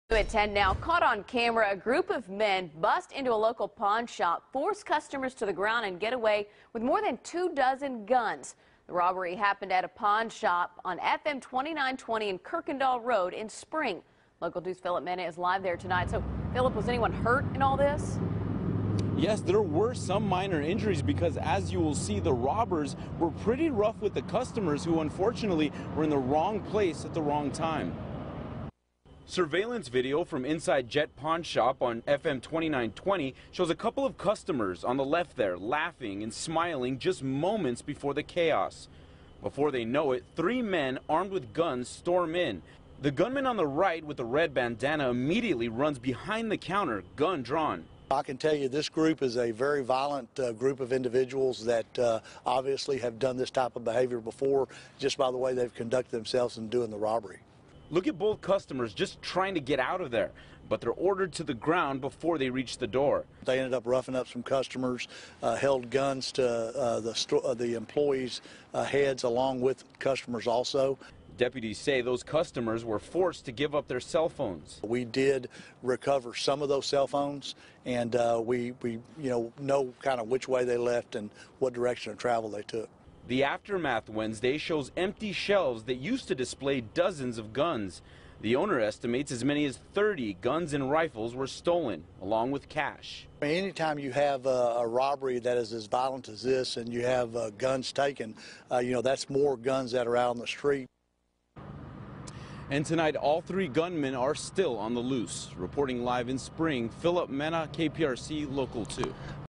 At 10 now, caught on camera, a group of men bust into a local pawn shop, force customers to the ground, and get away with more than 24 guns. The robbery happened at a pawn shop on FM 2920 in Kirkendall Road in Spring. Local News' Philip Mena is live there tonight. So, Philip, was anyone hurt in all this? Yes, there were some minor injuries because, as you will see, the robbers were pretty rough with the customers who unfortunately were in the wrong place at the wrong time. Surveillance video from inside Jet Pawn Shop on FM 2920 shows a couple of customers on the left there laughing and smiling just moments before the chaos. Before they know it, 3 men armed with guns storm in. The gunman on the right with the red bandana immediately runs behind the counter, gun drawn. I can tell you this group is a very violent group of individuals that obviously have done this type of behavior before, just by the way they've conducted themselves in doing the robbery. Look at both customers just trying to get out of there, but they're ordered to the ground before they reach the door. They ended up roughing up some customers, held guns to the employees' heads along with customers also. Deputies say those customers were forced to give up their cell phones. We did recover some of those cell phones, and we know kind of which way they left and what direction of travel they took. The aftermath Wednesday shows empty shelves that used to display dozens of guns. The owner estimates as many as 30 guns and rifles were stolen, along with cash. Anytime you have a robbery that is as violent as this and you have guns taken, that's more guns that are out on the street. And tonight, all 3 gunmen are still on the loose. Reporting live in Spring, Philip Mena, KPRC Local 2.